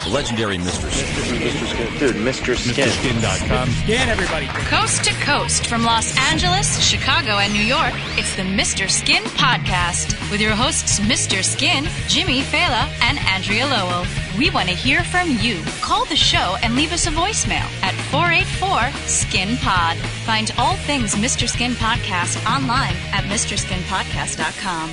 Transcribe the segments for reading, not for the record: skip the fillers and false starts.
The legendary Mr. Skin. Mr. Skin. Dude, Mr. Skin. MrSkin.com. Skin, everybody. Coast to coast from Los Angeles, Chicago, and New York, it's the Mr. Skin Podcast with your hosts Mr. Skin, Jimmy Fela, and Andrea Lowell. We want to hear from you. Call the show and leave us a voicemail at 484-SKIN-POD. Find all things Mr. Skin Podcast online at MrSkinPodcast.com.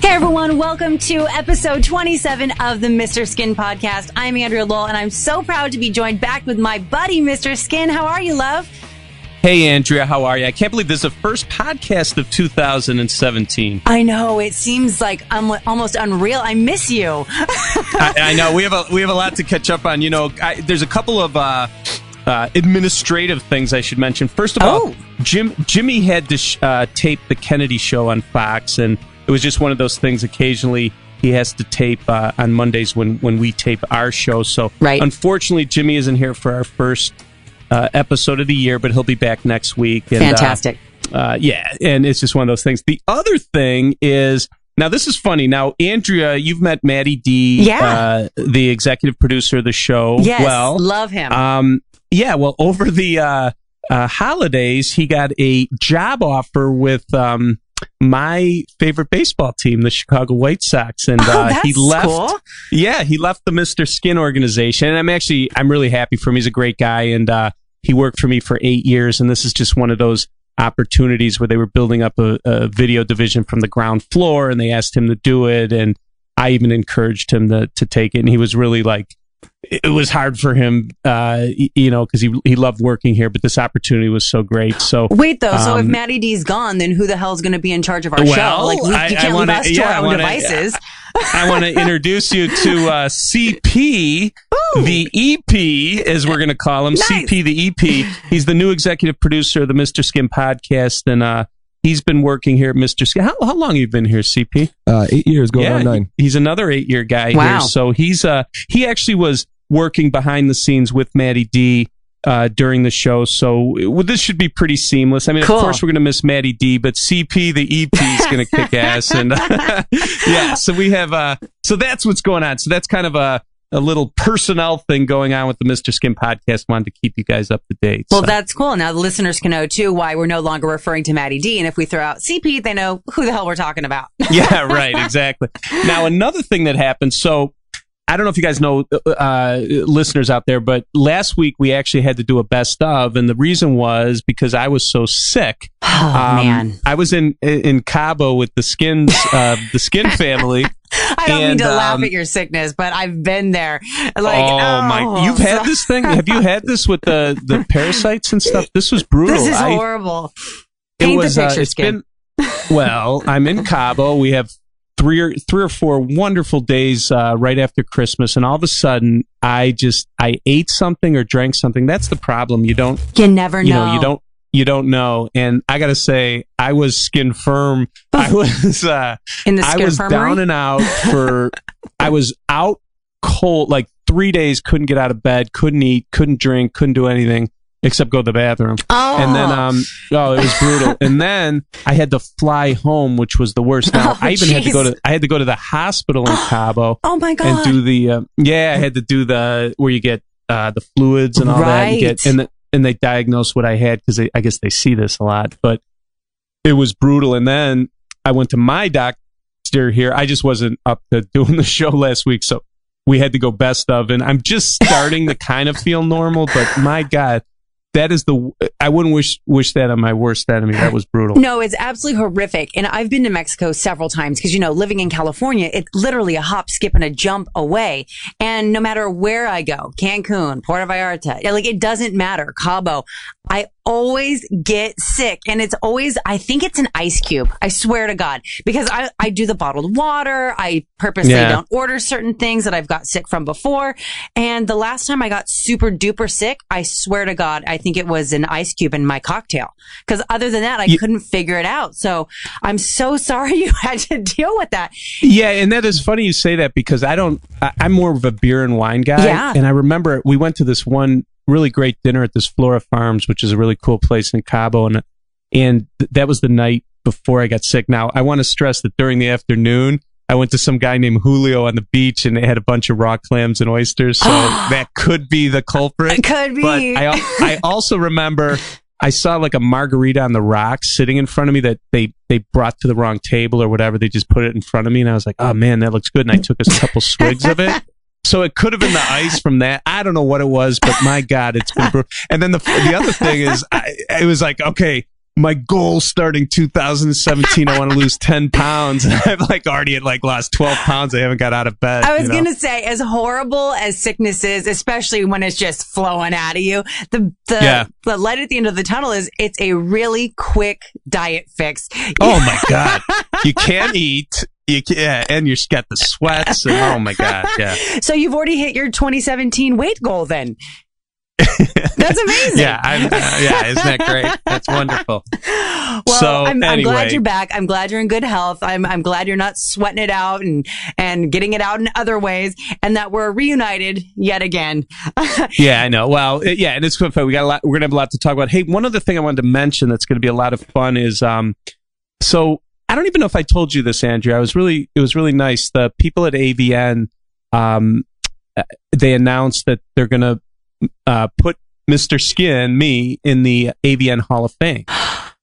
Hey everyone, welcome to episode 27 of the Mr. Skin Podcast. I'm Andrea Lowell, and I'm so proud to be joined back with my buddy, Mr. Skin. How are you, love? Hey, Andrea, how are you? I can't believe this is the first podcast of 2017. I know, it seems like I'm almost unreal. I miss you. I know, we have a lot to catch up on. You know, there's a couple of administrative things I should mention. First of all, Jimmy had to tape the Kennedy show on Fox, and it was just one of those things. Occasionally, he has to tape on Mondays when we tape our show. So, Unfortunately, Jimmy isn't here for our first episode of the year, but he'll be back next week. And, fantastic. Yeah, and it's just one of those things. The other thing is, now this is funny. Now, Andrea, you've met Maddie D, the executive producer of the show. Yes, love him. Yeah, well, over the holidays, he got a job offer with my favorite baseball team, the Chicago White Sox, and he left. Cool. Yeah, he left the Mr. Skin organization, and I'm really happy for him. He's a great guy, and he worked for me for 8 years, and this is just one of those opportunities where they were building up a video division from the ground floor, and they asked him to do it, and I even encouraged him to take it, and he was really like, it was hard for him, because he loved working here, but this opportunity was so great. So wait, though, so if Maddie D's gone, then who the hell's going to be in charge of our show? Like, you can't leave us to our own devices. I want to introduce you to CP, the EP, as we're going to call him. Nice. CP, the EP. He's the new executive producer of the Mr. Skin podcast, and he's been working here at Mr. Skin. How long have you been here, CP? 8 years, going on 9. He's another 8-year guy here. So he actually was working behind the scenes with Maddie D during the show. So this should be pretty seamless. I mean, cool. Of course, we're going to miss Maddie D, but CP, the EP, is going to kick ass. And yeah, so we have, so that's what's going on. So that's kind of a little personnel thing going on with the Mr. Skin podcast. Wanted to keep you guys up to date. Well, that's cool. Now the listeners can know too why we're no longer referring to Maddie D, and if we throw out CP, they know who the hell we're talking about. Yeah, right, exactly. Now another thing that happened. So I don't know if you guys know, listeners out there, but last week we actually had to do a best of, and the reason was because I was so sick. Oh man! I was in Cabo with the Skins, the Skin family. I don't mean to laugh at your sickness, but I've been there. Like, my! You've had this thing? Have you had this with the parasites and stuff? This was brutal. This is horrible. Paint the picture, Skin. Well, I'm in Cabo. We have three or four wonderful days right after Christmas, and all of a sudden, I ate something or drank something. That's the problem. You never know. You don't know. And I gotta say, I was skin firm. I was in the skin infirmary? Down and out I was out cold, like 3 days, couldn't get out of bed, couldn't eat, couldn't drink, couldn't do anything except go to the bathroom. And then it was brutal. And then I had to fly home, which was the worst. Now I had to go to the hospital in Cabo. Oh my God. And do the I had to do the where you get the fluids and all that, and they diagnosed what I had, because I guess they see this a lot, but it was brutal. And then I went to my doctor here. I just wasn't up to doing the show last week, so we had to go best of, and I'm just starting to kind of feel normal, but my God, that is I wouldn't wish that on my worst enemy. That was brutal. No, it's absolutely horrific. And I've been to Mexico several times because, living in California, it's literally a hop, skip, and a jump away. And no matter where I go, Cancun, Puerto Vallarta, like, it doesn't matter, Cabo, I always get sick, and it's always, I think it's an ice cube. I swear to God, because I do the bottled water. I purposely don't order certain things that I've got sick from before. And the last time I got super duper sick, I swear to God, I think it was an ice cube in my cocktail. Because other than that, I couldn't figure it out. So I'm so sorry you had to deal with that. Yeah, and that is funny you say that, because I'm more of a beer and wine guy. Yeah. And I remember we went to this one really great dinner at this Flora Farms, which is a really cool place in Cabo, and that was the night before I got sick. Now, I want to stress that during the afternoon, I went to some guy named Julio on the beach, and they had a bunch of raw clams and oysters. So that could be the culprit. Could be. But I also remember I saw like a margarita on the rocks sitting in front of me that they brought to the wrong table or whatever. They just put it in front of me, and I was like, oh man, that looks good. And I took a couple swigs of it. So it could have been the ice from that. I don't know what it was, but my God, it's been brutal. And then the other thing is, it was like, okay, my goal starting 2017, I want to lose 10 pounds. I've like already lost 12 pounds. I haven't got out of bed. I was going to say, as horrible as sickness is, especially when it's just flowing out of you, the light at the end of the tunnel is it's a really quick diet fix. Oh my God. You can't eat. And you've got the sweats. And, oh my God. Yeah. So you've already hit your 2017 weight goal then. That's amazing. Yeah, isn't that great? That's wonderful. Well, so, I'm anyway. glad you're back. I'm glad you're in good health. I'm glad you're not sweating it out and getting it out in other ways, and that we're reunited yet again. Yeah, I know. Well, and it's fun. We're gonna have a lot to talk about. Hey, one other thing I wanted to mention that's going to be a lot of fun is so I don't even know if I told you this, Andrea. It was really nice. The people at AVN they announced that they're going to put Mr. Skin, me, in the AVN Hall of Fame.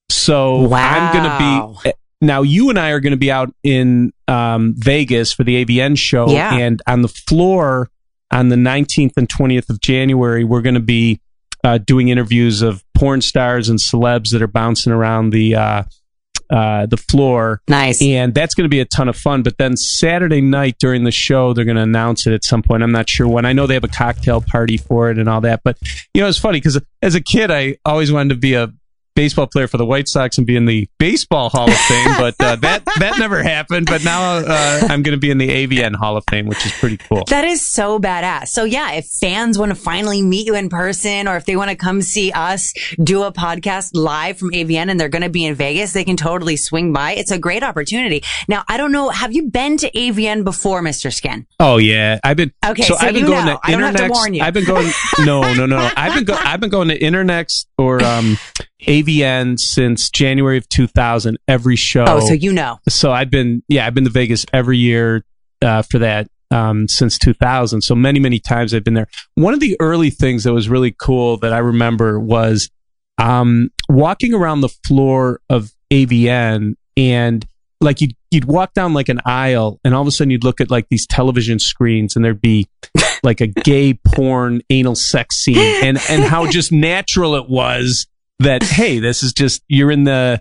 So wow. I'm going to be, now you and I are going to be out in Vegas for the AVN show. Yeah. And on the floor on the 19th and 20th of January, we're going to be doing interviews of porn stars and celebs that are bouncing around the floor. Nice. And that's going to be a ton of fun. But then Saturday night during the show, they're going to announce it at some point. I'm not sure when. I know they have a cocktail party for it and all that. But, it's funny because as a kid, I always wanted to be a baseball player for the White Sox and be in the Baseball Hall of Fame. But that never happened. But now I'm going to be in the AVN Hall of Fame, which is pretty cool. That is so badass. So yeah, if fans want to finally meet you in person, or if they want to come see us do a podcast live from AVN and they're going to be in Vegas, they can totally swing by. It's a great opportunity. Now, I don't know, have you been to AVN before, Mr. Skin? Oh yeah, I've been. Okay, so I've been you going know. to I don't have to warn you. I've been going. No. I've been going to Internext or AVN since January of 2000. Every show. Oh, so you know. So I've been to Vegas every year for that since 2000. So many times I've been there. One of the early things that was really cool that I remember was walking around the floor of AVN, and like you'd walk down like an aisle, and all of a sudden you'd look at like these television screens, and there'd be like a gay porn anal sex scene, and how just natural it was that, hey, this is just, you're in the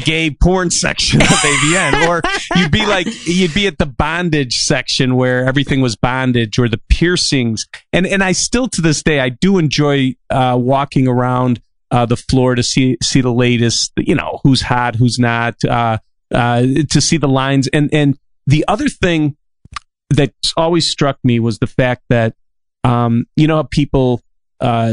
gay porn section of AVN, or you'd be at the bondage section where everything was bondage, or the piercings. And I still to this day, I do enjoy walking around the floor to see the latest, who's hot, who's not, to see the lines. And the other thing that always struck me was the fact that, how people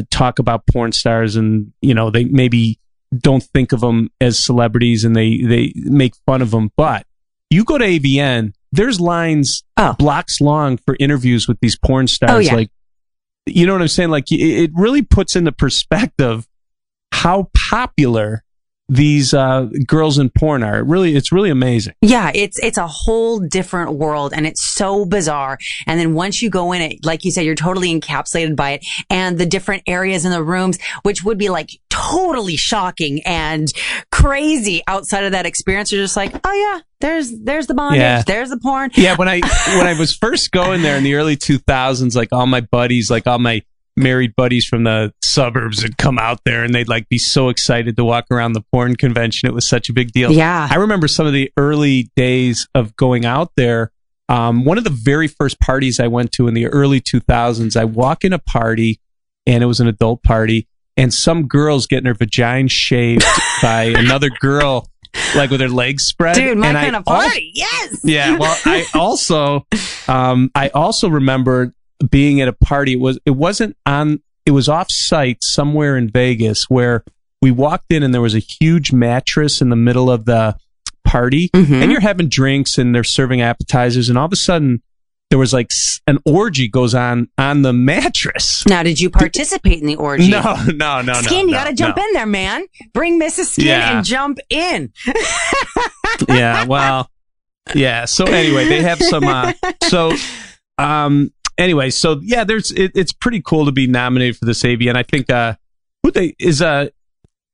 talk about porn stars, and they maybe don't think of them as celebrities, and they make fun of them. But you go to AVN, there's lines blocks long for interviews with these porn stars. Oh, yeah. Like, you know what I'm saying? Like, it really puts into perspective how popular these girls in porn are. It's really amazing. Yeah, it's a whole different world, and it's so bizarre. And then once you go in it, like you said, you're totally encapsulated by it, and the different areas in the rooms, which would be like totally shocking and crazy outside of that experience. You're just like, oh yeah, there's the bondage, there's the porn. Yeah, when I was first going there in the early 2000s, like all my buddies, like all my married buddies from the suburbs would come out there, and they'd like be so excited to walk around the porn convention. It was such a big deal. Yeah. I remember some of the early days of going out there. One of the very first parties I went to in the early 2000s, I walk in a party, and it was an adult party, and some girl's getting her vagina shaved by another girl, like with her legs spread. Dude, my kind of party. Yes. Yeah. Well, I also remember being at a party. It was off site somewhere in Vegas, where we walked in and there was a huge mattress in the middle of the party, and you're having drinks and they're serving appetizers, and all of a sudden there was like an orgy goes on the mattress. Now, did you participate in the orgy? No. Skin, you got to jump in there, man. Bring Mrs. Skin and jump in. Yeah, well, Yeah. So anyway, they have some. Anyway, so yeah, it's pretty cool to be nominated for this AVN. I think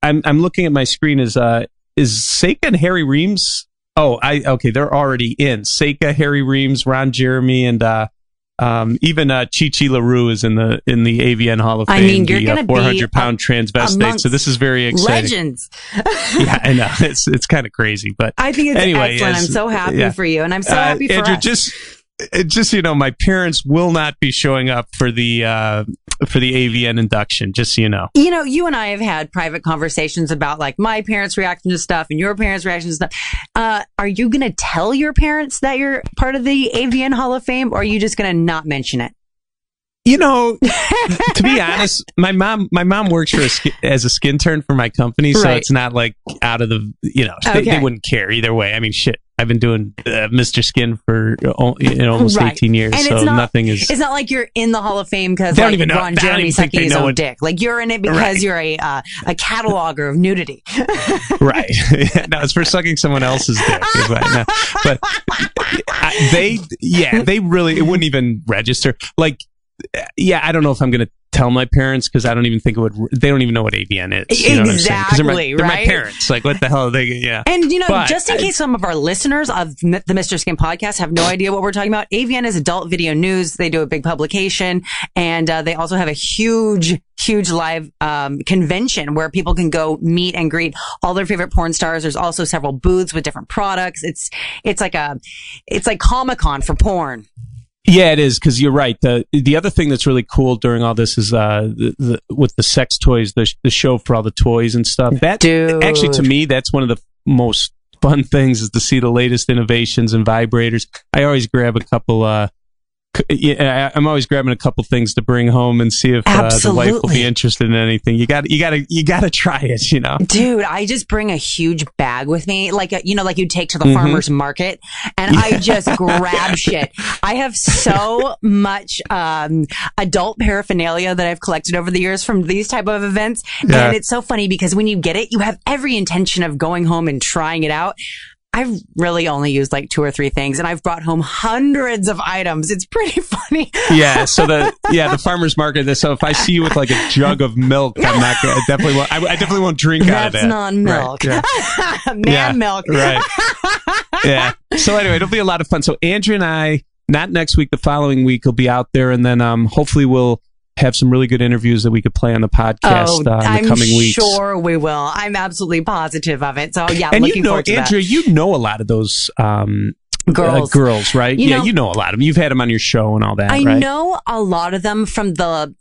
I'm looking at my screen. Is Seika and Harry Reams? Okay, they're already in. Seika, Harry Reams, Ron Jeremy, and even Chi-Chi LaRue is in the AVN Hall of Fame. I mean, you're going to be 400-pound transvestite, so this is very exciting. Legends. Yeah, I know. It's kind of crazy, but I think it's excellent. I'm so happy for you, and I'm so happy for Andrew, us. Just so you know, my parents will not be showing up for the AVN induction. Just so you know. You know, you and I have had private conversations about like my parents' reaction to stuff and your parents' reaction to stuff. Are you going to tell your parents that you're part of the AVN Hall of Fame, or are you just going to not mention it? You know, to be honest, my mom works as a skin turn for my company, so it's not like out of the, they wouldn't care either way. I mean, shit, I've been doing Mr. Skin for almost 18 years, and so nothing is. It's not like you're in the Hall of Fame because like Ron Jeremy's sucking his own dick. Like you're in it because you're a cataloger of nudity. Right. No, it's for sucking someone else's dick. Right? No. But they really, it wouldn't even register. Like, yeah, I don't know if I'm going to tell my parents because I don't even think they don't even know what AVN is. You know exactly, they're my parents. Like, what the hell are they? Yeah. And, just in case some of our listeners of the Mr. Skin podcast have no idea what we're talking about, AVN is adult video news. They do a big publication, and they also have a huge live convention where people can go meet and greet all their favorite porn stars. There's also several booths with different products. It's like Comic-Con for porn. Yeah, it is, because you're right. The other thing that's really cool during all this is with the sex toys, the show for all the toys and stuff. Actually, to me, that's one of the most fun things is to see the latest innovations and vibrators. I always grab a couple. I'm always grabbing a couple things to bring home and see if the wife will be interested in anything. You got to try it, Dude, I just bring a huge bag with me, like you'd take to the farmer's market, and I just grab shit. I have so much adult paraphernalia that I've collected over the years from these type of events, and it's so funny because when you get it, you have every intention of going home and trying it out. I've really only used like 2 or 3 things, and I've brought home hundreds of items. It's pretty funny. Yeah. So the farmer's market. So if I see you with like a jug of milk, I'm not gonna, I definitely won't drink out of that. That's non-milk. Right. Milk. Right. Yeah. So anyway, it'll be a lot of fun. So Andrea and I, not next week, the following week, will be out there, and then hopefully we'll have some really good interviews that we could play on the podcast in the coming weeks. I'm sure we will. I'm absolutely positive of it. So yeah, and looking forward to Andrea, that. you know a lot of those girls, right? You know a lot of them. You've had them on your show and all that, I right? know a lot of them from the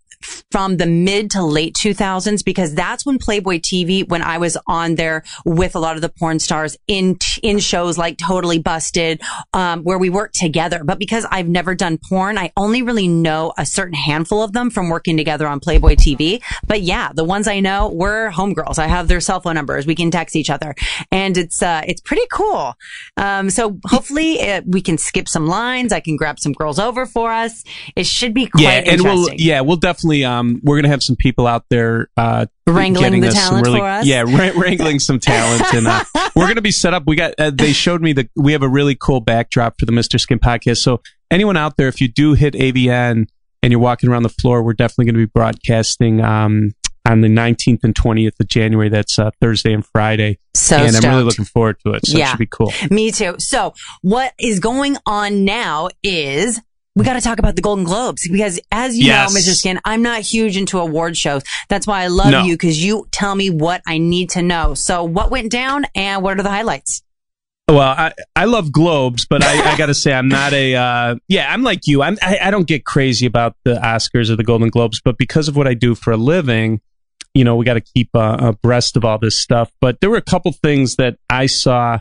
mid to late 2000s, because that's when Playboy TV, when I was on there with a lot of the porn stars in shows like Totally Busted, where we worked together. But because I've never done porn, I only really know a certain handful of them from working together on Playboy TV. But yeah, the ones I know were homegirls. I have their cell phone numbers. We can text each other, and it's pretty cool. So hopefully we can skip some lines. I can grab some girls over for us. It should be quite interesting. We'll definitely, we're going to have some people out there, wrangling the talent for us. Yeah, wrangling some talent. And we're going to be set up. We got, they showed me we have a really cool backdrop for the Mr. Skin podcast. So anyone out there, if you do hit AVN and you're walking around the floor, we're definitely going to be broadcasting, on the 19th and 20th of January. That's Thursday and Friday. I'm really looking forward to it. So it should be cool. Me too. So what is going on now is we got to talk about the Golden Globes, because as you know, Mr. Skin, I'm not huge into award shows. That's why I love you, because you tell me what I need to know. So what went down and what are the highlights? Well, I love Globes, but I got to say I'm not I'm like you. I don't get crazy about the Oscars or the Golden Globes, but because of what I do for a living, we got to keep abreast of all this stuff. But there were a couple things that I saw.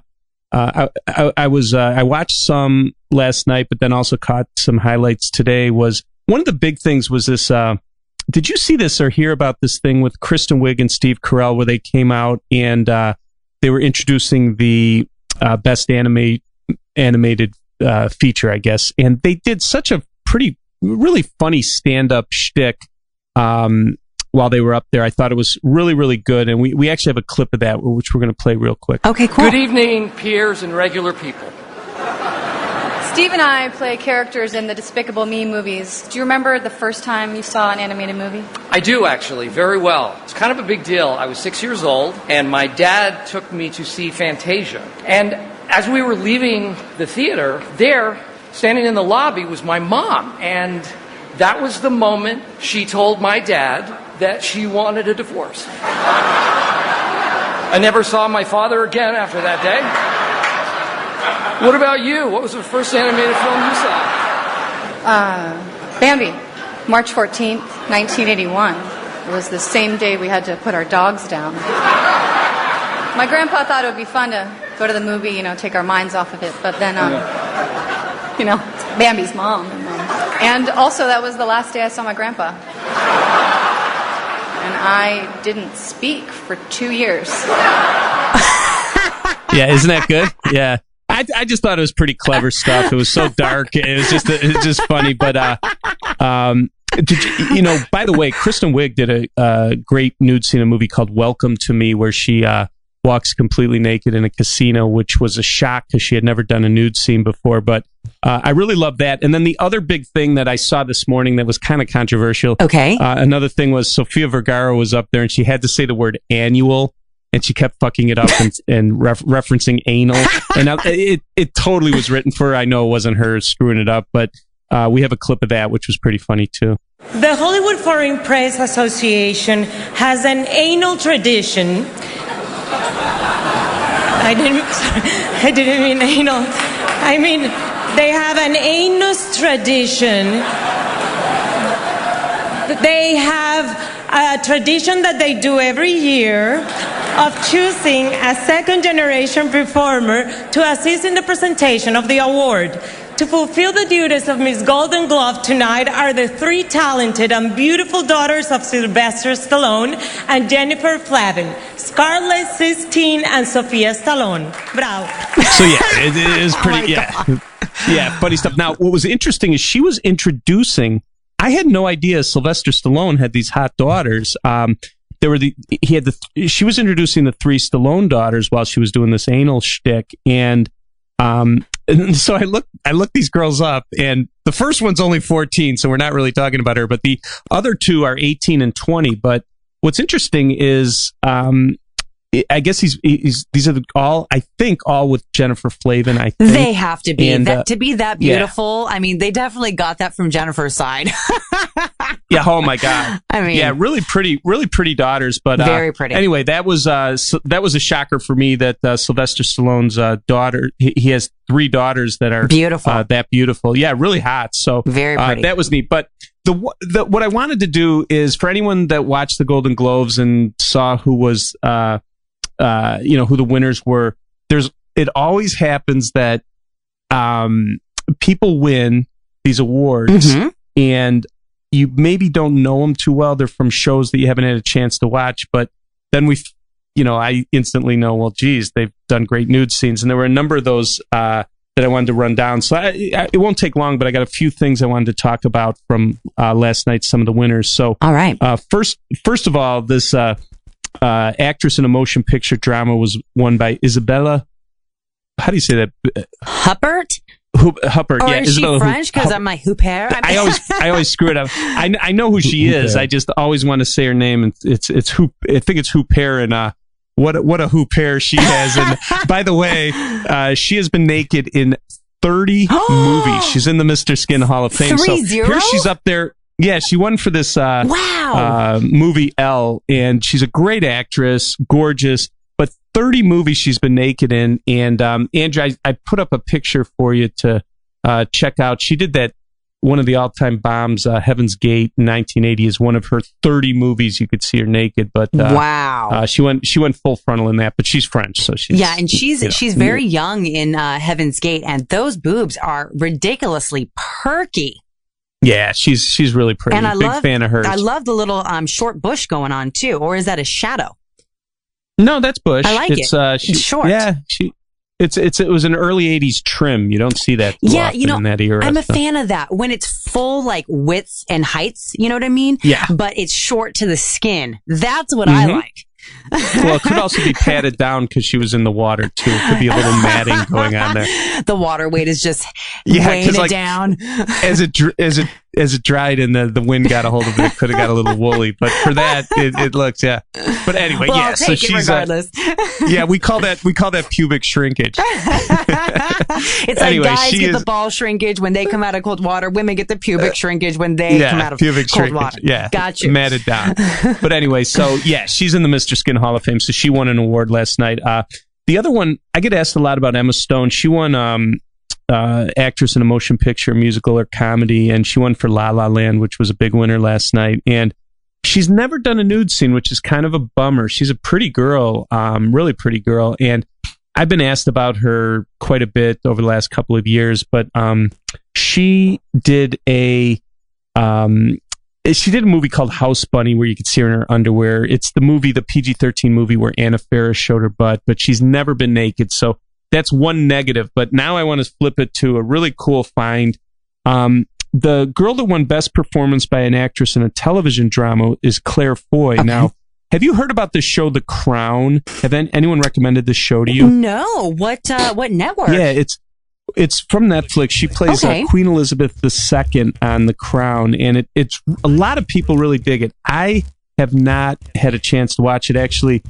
I watched some last night, but then also caught some highlights today. Was one of the big things was this. Did you see this or hear about this thing with Kristen Wiig and Steve Carell, where they came out and they were introducing the best animated feature, I guess, and they did such a really funny stand-up shtick while they were up there. I thought it was really, really good, and we actually have a clip of that, which we're going to play real quick. Okay, cool. Good evening, peers and regular people. Steve and I play characters in the Despicable Me movies. Do you remember the first time you saw an animated movie? I do, actually, very well. It's kind of a big deal. I was 6 years old, and my dad took me to see Fantasia. And as we were leaving the theater, there, standing in the lobby, was my mom. And that was the moment she told my dad that she wanted a divorce. I never saw my father again after that day. What about you? What was the first animated film you saw? Bambi, March 14th, 1981. It was the same day we had to put our dogs down. My grandpa thought it would be fun to go to the movie, take our minds off of it. But then, Bambi's mom. And also, that was the last day I saw my grandpa. And I didn't speak for 2 years. Yeah, isn't that good? Yeah. I just thought it was pretty clever stuff. It was so dark. It was just funny. But, by the way, Kristen Wiig did a great nude scene in a movie called Welcome to Me, where she walks completely naked in a casino, which was a shock because she had never done a nude scene before. But I really love that. And then the other big thing that I saw this morning that was kind of controversial. Okay. Another thing was Sofia Vergara was up there and she had to say the word annual. And she kept fucking it up and referencing anal. And it totally was written for her. I know it wasn't her screwing it up, but we have a clip of that, which was pretty funny, too. The Hollywood Foreign Press Association has an anal tradition. I didn't mean anal. I mean, they have an anus tradition. They have a tradition that they do every year of choosing a second-generation performer to assist in the presentation of the award. To fulfill the duties of Miss Golden Glove tonight are the three talented and beautiful daughters of Sylvester Stallone and Jennifer Flavin, Scarlett Sistine and Sofia Stallone. Bravo. So yeah, it is pretty, yeah, funny stuff. Now, what was interesting is she was introducing, I had no idea Sylvester Stallone had these hot daughters. She was introducing the three Stallone daughters while she was doing this anal shtick, and so I looked these girls up, and the first one's only 14, so we're not really talking about her, but the other two are 18 and 20. But what's interesting is, I guess these are all, I think, all with Jennifer Flavin. I think they have to be to be that beautiful. Yeah. I mean, they definitely got that from Jennifer's side. Yeah. Oh my God. I mean, yeah, really pretty daughters. But very pretty. Anyway, that was a shocker for me that Sylvester Stallone's daughter. He has three daughters that are beautiful. That beautiful. Yeah, really hot. So very pretty. That was neat. But what I wanted to do is for anyone that watched the Golden Globes and saw who was who the winners were. It always happens that people win these awards, and you maybe don't know them too well. They're from shows that you haven't had a chance to watch, but then I instantly know, well, geez, they've done great nude scenes, and there were a number of those that I wanted to run down. So it won't take long, but I got a few things I wanted to talk about from last night, some of the winners. So, all right. First of all, this actress in a motion picture drama was won by Isabella. How do you say that? Huppert? Huppert, or yeah. is Isabella she French? Because I'm like, Huppert. I always screw it up. I know who she is. I just always want to say her name, and I think it's Huppert, and what a Huppert she has. And by the way, she has been naked in 30 movies. She's in the Mr. Skin Hall of Fame. 3-0? So here she's up there. Yeah, she won for this movie Elle, and she's a great actress, gorgeous. But 30 movies she's been naked in. And Andrea, I put up a picture for you to check out. She did that. One of the all-time bombs, Heaven's Gate in 1980, is one of her 30 movies you could see her naked. But wow, she went full frontal in that. But she's French, so she's and she's very young in Heaven's Gate, and those boobs are ridiculously perky. Yeah, she's really pretty. And Big fan of hers. I love the little short bush going on too. Or is that a shadow? No, that's bush. I like it. It's short. Yeah, it was an early 80s trim. You don't see that in that era. I'm a fan of that. When it's full like widths and heights, you know what I mean? Yeah. But it's short to the skin. That's what I like. Well, it could also be patted down because she was in the water too. It could be a little matting going on there. The water weight is just weighing it down. As it dried and the wind got a hold of it, it could have got a little woolly. But for that, it looks But anyway, well, yeah. I'll So take she's it regardless. yeah, we call that pubic shrinkage. It's anyway, like guys get the ball shrinkage when they come out of cold water. Women get the pubic shrinkage when they come out of pubic cold shrinkage. water. Yeah, got you. Matted down. But anyway, so yeah, she's in the Mr. Skin Hall of Fame. So she won an award last night. The other one, I get asked a lot about Emma Stone. She won actress in a motion picture, musical, or comedy, and she won for La La Land, which was a big winner last night. And she's never done a nude scene, which is kind of a bummer. She's a pretty girl, really pretty girl, and I've been asked about her quite a bit over the last couple of years. But she did a movie called House Bunny where you could see her in her underwear. It's the PG-13 movie where Anna Faris showed her butt, but she's never been naked. So that's one negative. But now I want to flip it to a really cool find. The girl that won Best Performance by an Actress in a Television Drama is Claire Foy. Okay. Now, have you heard about this show, The Crown? Have anyone recommended this show to you? No. What network? Yeah, it's from Netflix. She plays Queen Elizabeth II on The Crown, and it's a lot of people really dig it. I have not had a chance to watch it. Actually,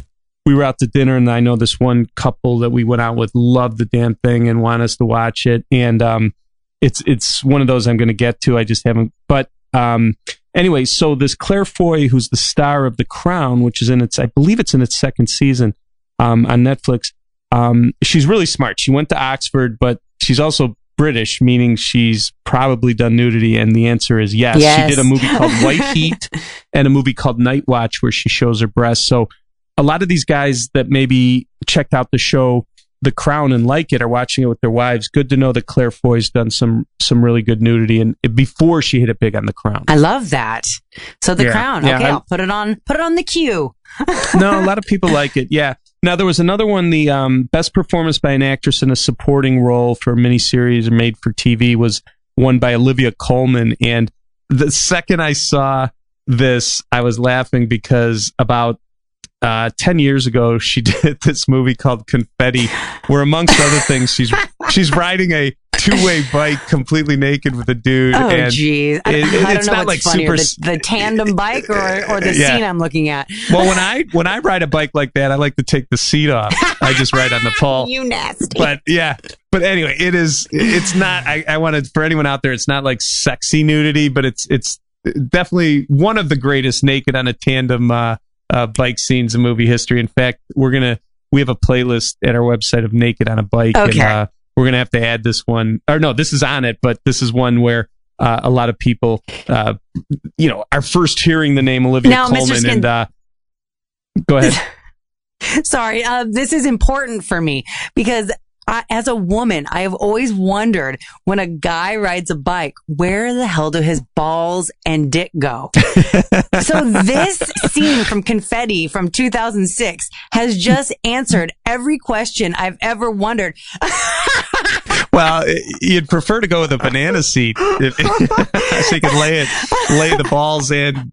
we were out to dinner, and I know this one couple that we went out with loved the damn thing and want us to watch it. And it's one of those I'm going to get to. I just haven't. But anyway, so this Claire Foy, who's the star of The Crown, which is I believe it's in its second season on Netflix. She's really smart. She went to Oxford, but she's also British, meaning she's probably done nudity. And the answer is yes. She did a movie called White Heat and a movie called Night Watch where she shows her breasts. So a lot of these guys that maybe checked out the show The Crown and like it are watching it with their wives. Good to know that Claire Foy's done some really good nudity and before she hit it big on The Crown. I love that. So The Crown. Okay, I'll put it on the queue. No, a lot of people like it. Yeah. Now there was another one. The Best Performance by an Actress in a Supporting Role for a miniseries or made for TV was won by Olivia Colman. And the second I saw this, I was laughing because about 10 years ago, she did this movie called Confetti, where amongst other things, she's riding a two-way bike completely naked with a dude. Oh, geez. I don't know not what's like funnier, super the tandem bike or the scene I'm looking at. Well, when I ride a bike like that, I like to take the seat off. I just ride on the pole. You nasty. But yeah. But anyway, it's not, I want to, for anyone out there, it's not like sexy nudity, but it's definitely one of the greatest naked on a tandem bike scenes in movie history. In fact, we have a playlist at our website of naked on a bike. Okay. And we're going to have to add this one. Or no, this is on it, but this is one where a lot of people, are first hearing the name Olivia Colman. Mr. Skin, and go ahead. Sorry, this is important for me because as a woman, I have always wondered when a guy rides a bike, where the hell do his balls and dick go? So this scene from Confetti from 2006 has just answered every question I've ever wondered. Well, you'd prefer to go with a banana seat so you can lay the balls and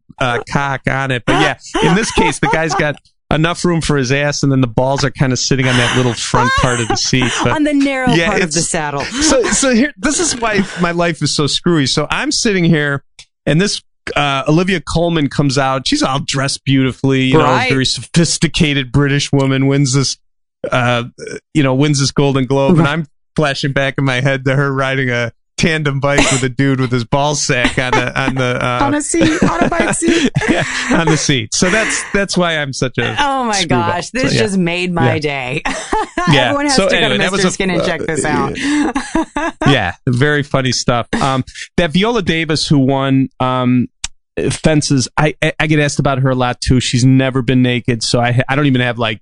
cock on it. But yeah, in this case, the guy's got enough room for his ass, and then the balls are kind of sitting on that little front part of the seat. But, on the narrow part of the saddle. So here, this is why my life is so screwy. So I'm sitting here, and this Olivia Colman comes out. She's all dressed beautifully, you know, very sophisticated British woman, wins this Golden Globe, and I'm flashing back in my head to her riding a tandem bike with a dude with his ball sack on a seat, on a bike seat. Yeah, on the seat. So that's why I'm such a oh my gosh, this just made my day. Everyone has to go to Mr. Skin and check this out. Yeah, very funny stuff. That Viola Davis who won Fences, I get asked about her a lot too. She's never been naked, so I don't even have like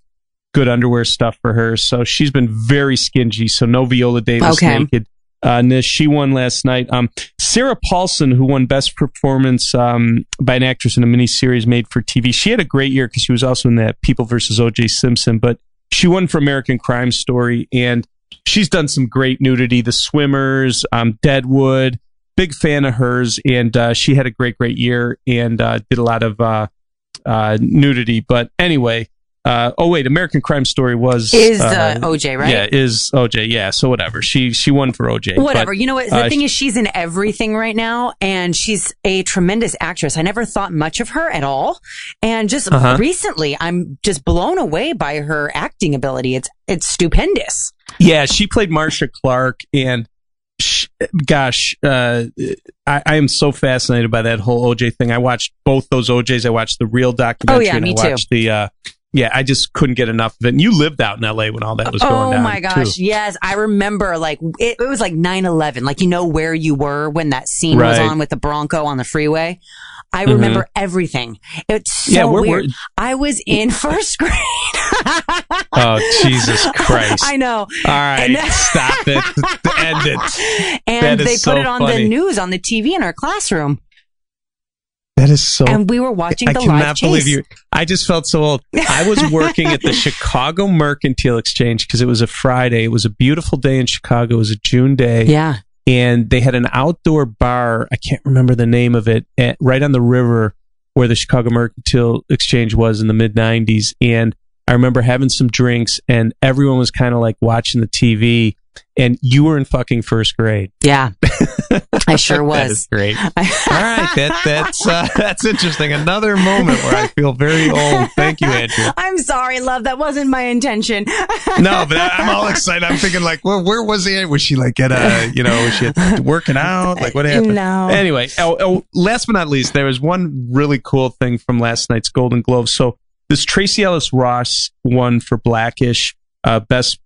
good underwear stuff for her. So she's been very skingy. So no Viola Davis naked. She won last night. Sarah Paulson, who won Best Performance by an Actress in a Miniseries made for TV. She had a great year because she was also in that People vs. O.J. Simpson, but she won for American Crime Story, and she's done some great nudity. The Swimmers, Deadwood, big fan of hers, and she had a great year and did a lot of nudity. But anyway, American Crime Story was OJ, right? Yeah, is OJ. Yeah, so whatever. She won for OJ. Whatever. But, you know what? The thing is, she's in everything right now, and she's a tremendous actress. I never thought much of her at all, and just recently, I'm just blown away by her acting ability. It's stupendous. Yeah, she played Marcia Clark, and I am so fascinated by that whole OJ thing. I watched both those OJs. I watched the real documentary. Me too. The I just couldn't get enough of it. And you lived out in LA when all that was going down. Oh my gosh, too. yes. I remember like it was like 9/11. Like, you know where you were when that scene was on with the Bronco on the freeway. I remember everything. It's so weird. I was in first grade. Oh, Jesus Christ. I know. All right, stop it. End it. And they put it on the news, on the TV in our classroom. That is so... And we were watching the live chase. I cannot believe you... I just felt so old. I was working at the Chicago Mercantile Exchange because it was a Friday. It was a beautiful day in Chicago. It was a June day. Yeah. And they had an outdoor bar, I can't remember the name of it, right on the river where the Chicago Mercantile Exchange was in the mid-90s. And I remember having some drinks, and everyone was kind of like watching the TV, and you were in fucking first grade. Yeah, I sure was. That is great. All right, that's interesting. Another moment where I feel very old. Thank you, Andrea. I'm sorry, love. That wasn't my intention. No, but I'm all excited. I'm thinking like, well, where was he at? Was she like at was she working out? Like, what happened? No. Anyway, last but not least, there was one really cool thing from last night's Golden Globes. So this Tracee Ellis Ross won for Blackish, best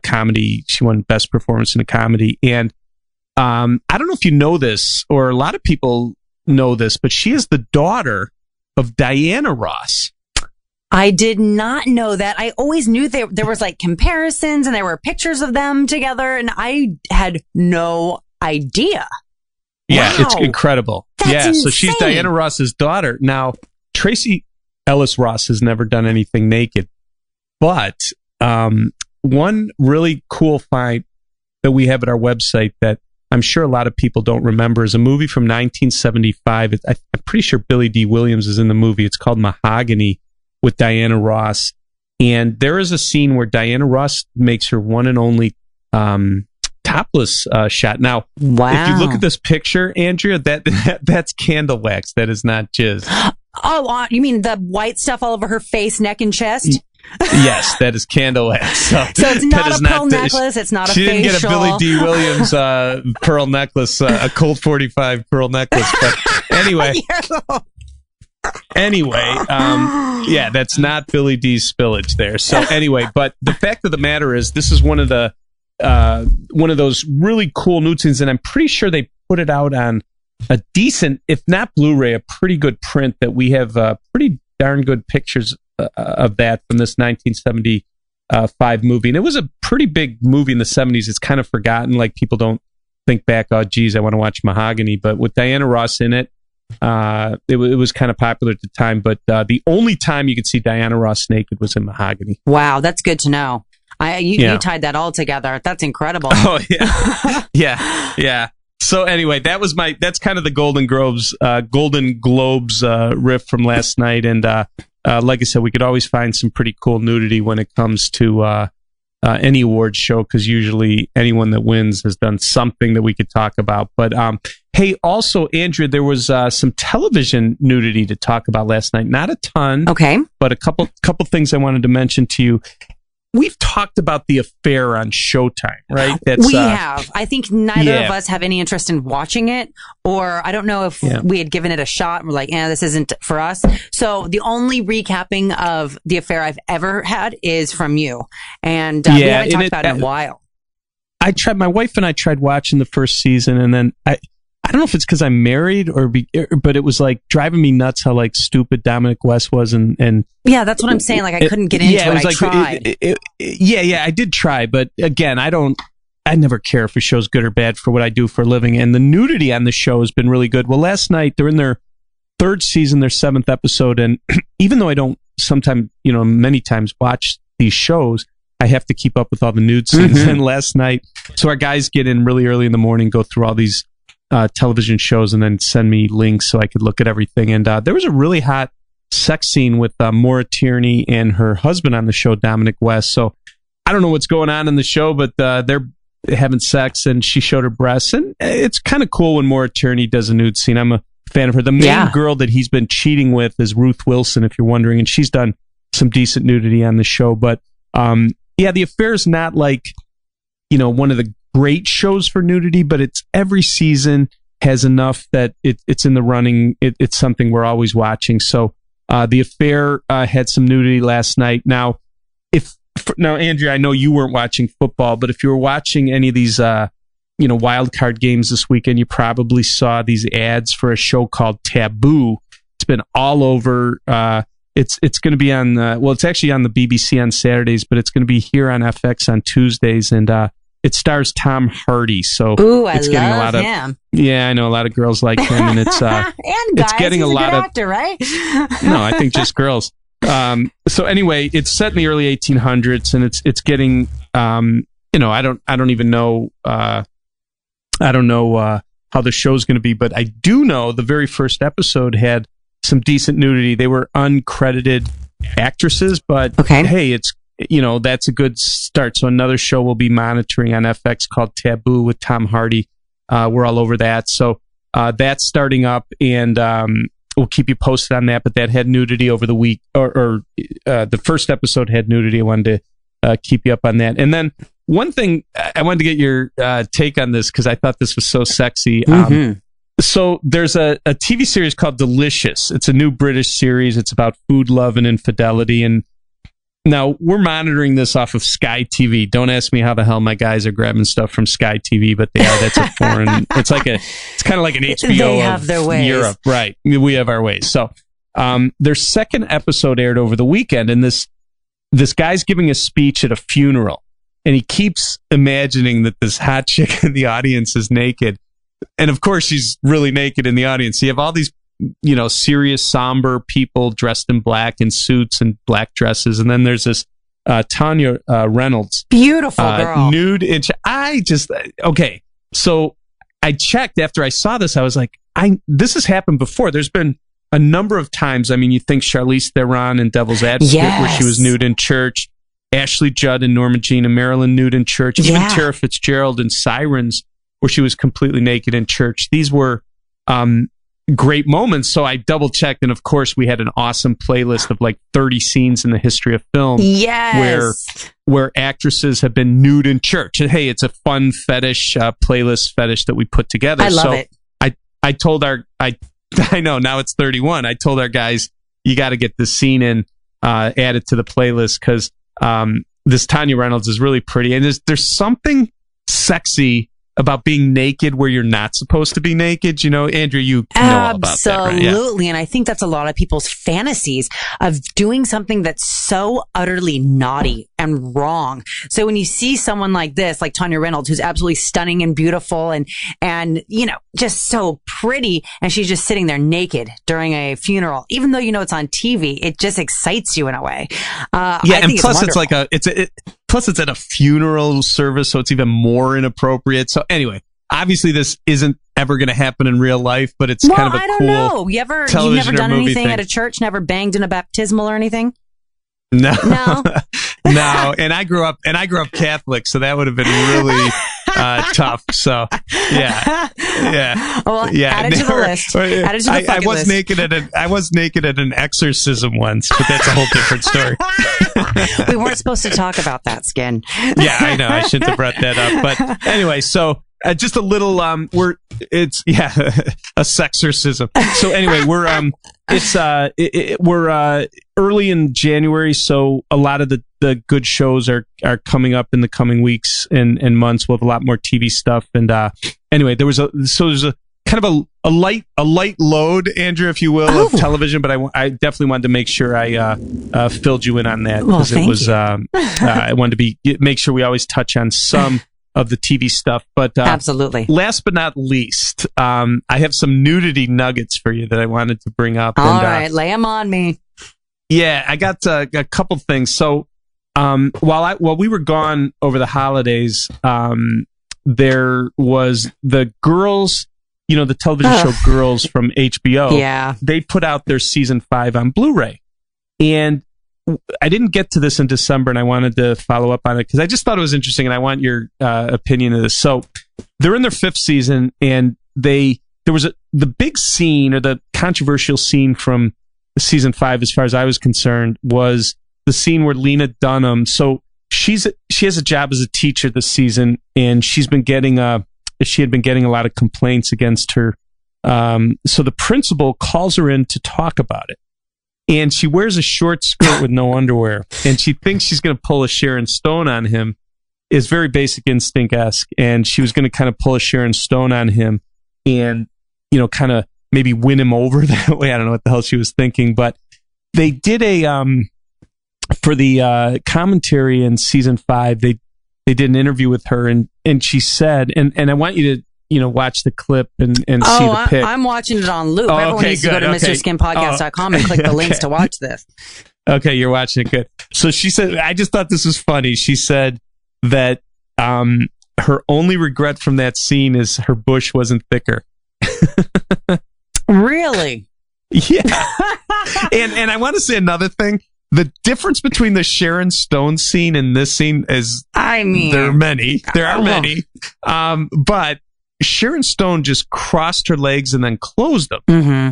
comedy. She won best performance in a comedy. And I don't know if you know this, or a lot of people know this, but she is the daughter of Diana Ross. I did not know that. I always knew there was like comparisons and there were pictures of them together, and I had no idea. Yeah, wow. It's incredible. That's insane. So she's Diana Ross's daughter. Now, Tracee Ellis Ross has never done anything naked, but one really cool find that we have at our website that I'm sure a lot of people don't remember is a movie from 1975. I'm pretty sure Billy D. Williams is in the movie. It's called Mahogany with Diana Ross. And there is a scene where Diana Ross makes her one and only topless shot. Now, if you look at this picture, Andrea, that's candle wax. That is not jizz. Oh, you mean the white stuff all over her face, neck, and chest? Yes, that is candle wax. So it's not a pearl necklace. It's not a facial. She didn't get a Billy D. Williams pearl necklace, a Colt 45 pearl necklace. But anyway, that's not Billy D's spillage there. So anyway, but the fact of the matter is, this is one of those really cool nude scenes, and I'm pretty sure they put it out on a decent, if not Blu-ray, a pretty good print that we have pretty darn good pictures of that from this 1975 movie. And it was a pretty big movie in the 70s. It's kind of forgotten. Like, people don't think back, oh, geez, I want to watch Mahogany. But with Diana Ross in it, it was kind of popular at the time. But the only time you could see Diana Ross naked was in Mahogany. Wow, that's good to know. You tied that all together. That's incredible. Oh, yeah. Yeah. So anyway, that's kind of the Golden Globes riff from last night. And like I said, we could always find some pretty cool nudity when it comes to any awards show, because usually anyone that wins has done something that we could talk about. But hey, also, Andrea, there was some television nudity to talk about last night. Not a ton, okay, but a couple things I wanted to mention to you. We've talked about The Affair on Showtime, right? We have. I think neither of us have any interest in watching it, or I don't know if we had given it a shot and we're like, this isn't for us. So the only recapping of The Affair I've ever had is from you. And we haven't talked about it in a while. My wife and I tried watching the first season, and then I don't know if it's because I'm married but it was like driving me nuts how like stupid Dominic West was, and yeah, that's what I'm saying. Like, I couldn't get into it. I tried. I did try, but again, I never care if a show's good or bad for what I do for a living. And the nudity on the show has been really good. Well, last night they're in their third season, their 7th episode, and even though I don't sometimes, many times watch these shows, I have to keep up with all the nude scenes. And last night, so our guys get in really early in the morning, go through all these television shows, and then send me links so I could look at everything. And there was a really hot sex scene with Maura Tierney and her husband on the show, Dominic West. So I don't know what's going on in the show, but they're having sex, and she showed her breasts, and it's kind of cool when Maura Tierney does a nude scene. I'm a fan of her. The main girl that he's been cheating with is Ruth Wilson, if you're wondering, and she's done some decent nudity on the show. But the affair is not like, one of the great shows for nudity, but it's every season has enough that it's in the running. It's something we're always watching. So the affair had some nudity last night. Now, Andrea, I know you weren't watching football, but if you were watching any of these wild card games this weekend, you probably saw these ads for a show called Taboo. It's been all over. It's going to be on. It's actually on the BBC on Saturdays, but it's going to be here on FX on Tuesdays, and it stars Tom Hardy. So it's getting a lot of him. Yeah, I know a lot of girls like him, and it's and guys, it's getting he's a lot good of actor, right? No, I think just girls. So anyway, it's set in the early 1800s, and it's getting I don't even know. I don't know how the show's going to be, but I do know the very first episode had some decent nudity. They were uncredited actresses, but hey, it's that's a good start. So another show we'll be monitoring on FX called Taboo with Tom Hardy. We're all over that. So that's starting up, and we'll keep you posted on that. But that had nudity over the week, or the first episode had nudity. I wanted to keep you up on that. And then one thing I wanted to get your take on this, because I thought this was so sexy. So there's a TV series called Delicious. It's a new British series. It's about food, love, and infidelity. And now we're monitoring this off of Sky TV. Don't ask me how the hell my guys are grabbing stuff from Sky TV, but they are. That's a foreign. It's kind of like an HBO they have their ways. Europe, right? We have our ways. So their second episode aired over the weekend, and this guy's giving a speech at a funeral, and he keeps imagining that this hot chick in the audience is naked. And of course, she's really naked in the audience. So you have all these, serious, somber people dressed in black in suits and black dresses. And then there's this Tanya Reynolds. Beautiful girl. Nude. Okay. So I checked after I saw this. I was like, this has happened before. There's been a number of times. I mean, you think Charlize Theron in Devil's Advocate, where she was nude in church. Ashley Judd and Norma Jean and Marilyn nude in church. Even Tara Fitzgerald in Sirens, where she was completely naked in church. These were great moments. So I double checked, and of course we had an awesome playlist of like 30 scenes in the history of film. Where actresses have been nude in church. And hey, it's a fun fetish playlist fetish that we put together. I love it. I told I know now it's 31. I told our guys, you got to get this scene in, add it to the playlist, because this Tanya Reynolds is really pretty, and there's something sexy about being naked where you're not supposed to be naked. Andrew, you know all about that, right? Absolutely. And I think that's a lot of people's fantasies of doing something that's so utterly naughty and wrong. So when you see someone like this, like Tanya Reynolds, who's absolutely stunning and beautiful and just so pretty, and she's just sitting there naked during a funeral, even though it's on TV, it just excites you in a way. And plus it's at a funeral service, so it's even more inappropriate. So anyway, obviously this isn't ever going to happen in real life, but it's kind of a cool. I don't know. You've never done anything at a church? Never banged in a baptismal or anything? No. No. And I grew up Catholic, so that would have been really tough. So yeah. Well, add it to the list. Add it to the bucket list. I was naked at an exorcism once, but that's a whole different story. We weren't supposed to talk about that, Skin. Yeah, I know. I shouldn't have brought that up. But anyway, so just a little a sexorcism. So anyway, we're early in January, so a lot of the good shows are coming up in the coming weeks and months. We'll have a lot more TV stuff. And anyway, there's a kind of a light load, Andrea, if you will, of television, but I definitely wanted to make sure I filled you in on that, because it was I wanted to make sure we always touch on some of the TV stuff. But absolutely, last but not least, I have some nudity nuggets for you that I wanted to bring up. All right, lay them on me. Yeah, I got a couple things. So while we were gone over the holidays, there was the girls the television show Girls from HBO. Yeah. They put out their season 5 on Blu-ray. And I didn't get to this in December, and I wanted to follow up on it because I just thought it was interesting, and I want your opinion of this. So they're in their 5th season, and there was the big scene, or the controversial scene from season 5, as far as I was concerned, was the scene where Lena Dunham. So she has a job as a teacher this season, and she had been getting a lot of complaints against her. So the principal calls her in to talk about it. And she wears a short skirt with no underwear, and she thinks she's going to pull a Sharon Stone on him. Is very Basic Instinct-esque, and she was going to kind of pull a Sharon Stone on him and, kind of maybe win him over that way. I don't know what the hell she was thinking, but they did for the commentary in season 5, they did an interview with her, and she said, and I want you to, watch the clip and see the pic. I'm watching it on loop. Everyone needs to go to MrSkinPodcast.com and click the links to watch this. Okay, you're watching it. Good. So she said, I just thought this was funny. She said that her only regret from that scene is her bush wasn't thicker. Really? Yeah. and I want to say another thing. The difference between the Sharon Stone scene and this scene is, there are many. There are many. But Sharon Stone just crossed her legs and then closed them. Mm-hmm.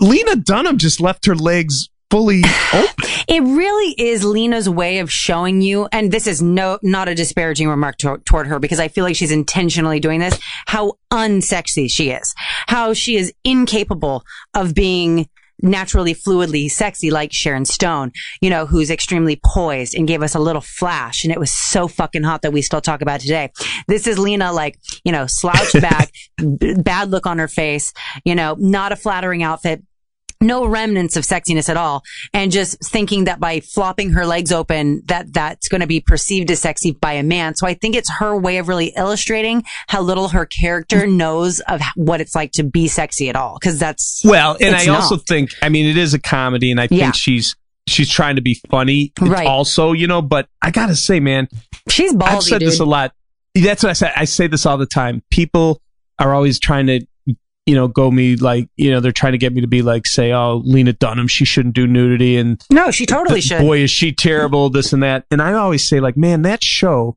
Lena Dunham just left her legs fully open. It really is Lena's way of showing you, and this is not a disparaging remark toward her, because I feel like she's intentionally doing this, how unsexy she is. How she is incapable of being naturally fluidly sexy like Sharon Stone, who's extremely poised and gave us a little flash, and it was so fucking hot that we still talk about today. This is Lena, slouched back, bad look on her face, not a flattering outfit, no remnants of sexiness at all, and just thinking that by flopping her legs open that's going to be perceived as sexy by a man. So I think it's her way of really illustrating how little her character knows of what it's like to be sexy at all, because that's also think, it is a comedy, and I think she's trying to be funny, right? Also, but I gotta say, man, she's ballsy. I've said this a lot. That's what I say. I say this all the time. People are always trying to go me they're trying to get me to be like, say, oh, Lena Dunham, she shouldn't do nudity. And no, she totally should. Boy, is she terrible, this and that. And I always say, man, that show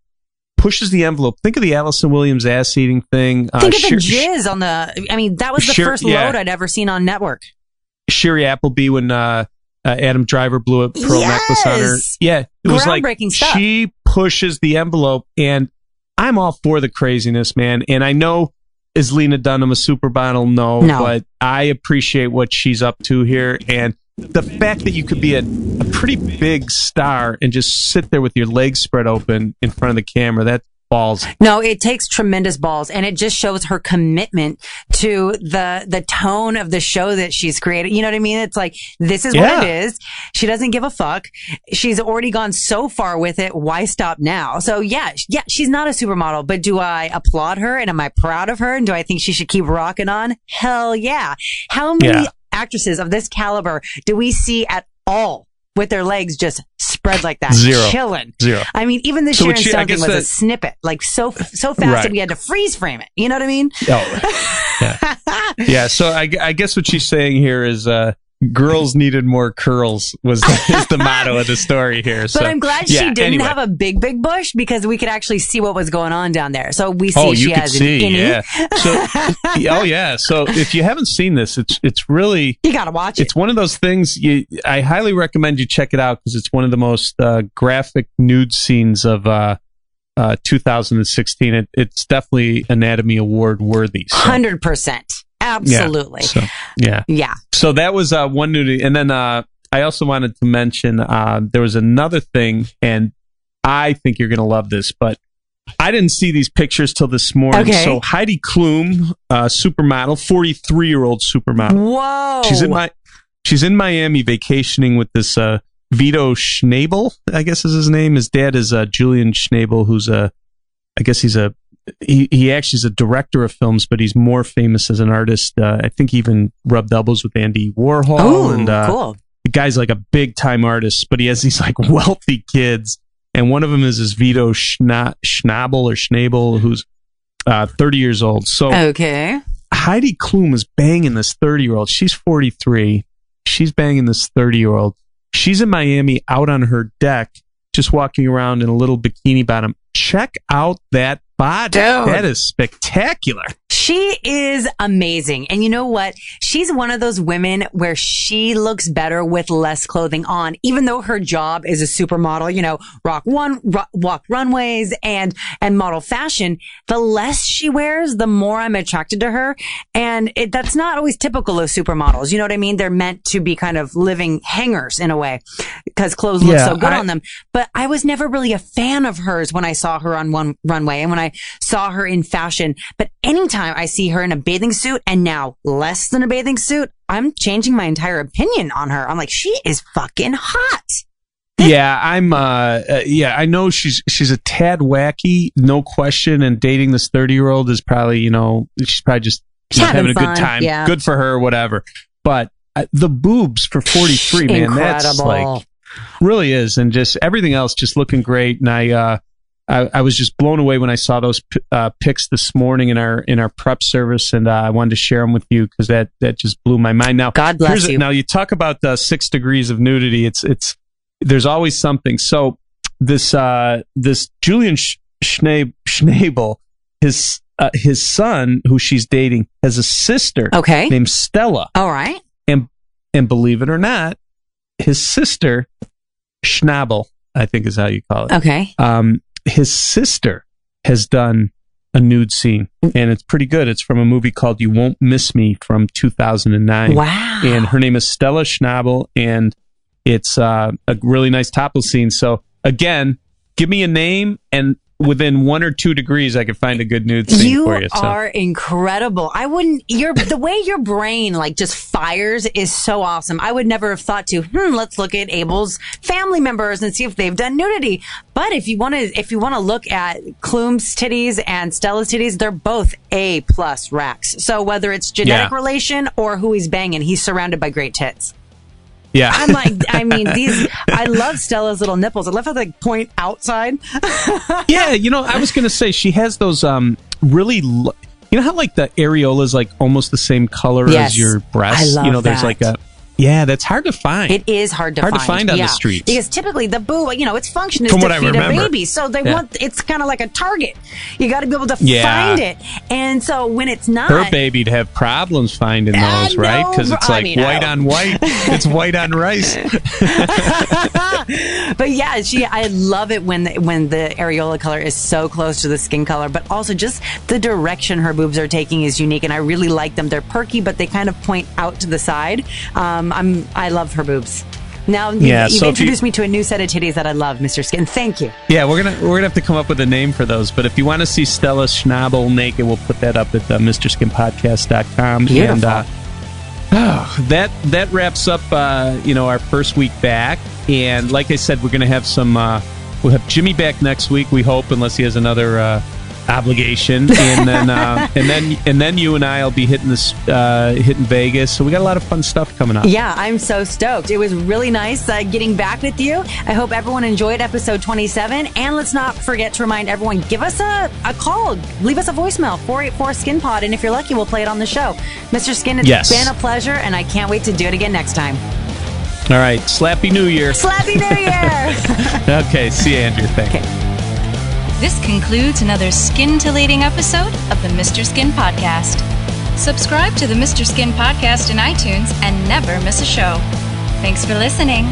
pushes the envelope. Think of the Allison Williams ass eating thing. Think of the jizz on that was the first load I'd ever seen on network. Sherry Appleby, when Adam Driver blew a pearl necklace on her. Yeah. It was groundbreaking stuff. She pushes the envelope, and I'm all for the craziness, man. And I know, is Lena Dunham a supermodel? No, but I appreciate what she's up to here. And the fact that you could be a pretty big star and just sit there with your legs spread open in front of the camera, that's balls. No, it takes tremendous balls, and it just shows her commitment to the tone of the show that she's created. You know what I mean? It's like, this is what it is. She doesn't give a fuck. She's already gone so far with it. Why stop now? So yeah, she's not a supermodel, but do I applaud her, and am I proud of her, and do I think she should keep rocking on? Hell yeah. How many actresses of this caliber do we see at all with their legs just spread like that? Zero. Chilling. Zero. Even the Sharon Stone thing was a snippet, so fast that we had to freeze frame it. You know what I mean? Oh. Yeah. So I guess what she's saying here is, girls needed more curls is the motto of the story here. So, but I'm glad she didn't have a big bush, because we could actually see what was going on down there. So we see she has an innie. Yeah. So if you haven't seen this, it's really, you gotta watch it. It's one of those things I highly recommend you check it out, because it's one of the most graphic nude scenes of 2016. It's definitely Anatomy Award worthy. So. 100%. Absolutely. Yeah. So that was one nudity. And then I also wanted to mention there was another thing, and I think you're going to love this, but I didn't see these pictures till this morning. Okay. So Heidi Klum, supermodel, 43-year-old supermodel. Whoa. She's in Miami vacationing with this Vito Schnabel, I guess is his name. His dad is Julian Schnabel, who's he actually is a director of films, but he's more famous as an artist. I think he even rubbed elbows with Andy Warhol. Oh, and cool. The guy's like a big time artist, but he has these wealthy kids, and one of them is this Vito Schnabel, who's 30 years old. So okay. Heidi Klum is banging this 30-year-old. She's 43. She's banging this 30-year-old. She's in Miami out on her deck, just walking around in a little bikini bottom. Check out that body. Dude. That is spectacular. She is amazing. And you know what? She's one of those women where she looks better with less clothing on, even though her job is a supermodel, walk runways and model fashion. The less she wears, the more I'm attracted to her. And that's not always typical of supermodels. You know what I mean? They're meant to be kind of living hangers in a way because clothes look so good on them. But I was never really a fan of hers when I saw her on one runway and when I saw her in fashion. But anytime I see her in a bathing suit and now less than a bathing suit, I'm changing my entire opinion on her. I'm like, she is fucking hot. Yeah, I know she's a tad wacky, no question. And dating this 30-year-old is probably, she's probably just having a good time. Yeah. Good for her, whatever. But the boobs for 43, man, that's like, really is. And just everything else just looking great. And I was just blown away when I saw those pics this morning in our prep service, and I wanted to share them with you because that just blew my mind. Now, God bless you. Now you talk about 6 degrees of nudity. It's there's always something. So this Julian Schnabel, his son, who she's dating, has a sister named Stella. All right, and believe it or not, his sister Schnabel, I think is how you call it. Okay. His sister has done a nude scene, and it's pretty good. It's from a movie called You Won't Miss Me from 2009. Wow. And her name is Stella Schnabel, and it's a really nice topless scene. So, again, give me a name, and within 1 or 2 degrees, I could find a good nude scene for you. You are incredible. The way your brain just fires is so awesome. I would never have thought to, let's look at Abel's family members and see if they've done nudity. But if you want to look at Klum's titties and Stella's titties, they're both A+ racks. So whether it's genetic relation or who he's banging, he's surrounded by great tits. Yeah. I'm like, I love Stella's little nipples. I love how they point outside. Yeah, I was going to say she has those really, you know how the areola is almost the same color as your breast? I love there's that. that's hard to find. It is hard to find on the streets. Because typically the boob, its function is From to what I feed a remember. baby. So it's kind of like a target. You got to be able to find it. And so when it's not. Her baby'd have problems finding those, right? Because it's white on white. It's white on rice. But yeah, I love it when the areola color is so close to the skin color, but also just the direction her boobs are taking is unique, and I really like them. They're perky, but they kind of point out to the side. I love her boobs. Now you've introduced me to a new set of titties that I love, Mr. Skin. Thank you. Yeah, we're gonna have to come up with a name for those. But if you want to see Stella Schnabel naked, we'll put that up at MrSkinPodcast.com. Beautiful. And that wraps up our first week back. And like I said, we're gonna have we'll have Jimmy back next week. We hope, unless he has another obligation, and then you and I will be hitting Vegas. So we got a lot of fun stuff coming up. Yeah, I'm so stoked. It was really nice getting back with you. I hope everyone enjoyed episode 27, and let's not forget to remind everyone, give us a call, leave us a voicemail, 484-SKIN-POD, and if you're lucky, we'll play it on the show. Mr. Skin, it's been a pleasure, and I can't wait to do it again next time. All right, Slappy New Year. Slappy New Year. Okay, see you, Andrew. Thanks. Okay. This concludes another scintillating episode of the Mr. Skin Podcast. Subscribe to the Mr. Skin Podcast in iTunes and never miss a show. Thanks for listening.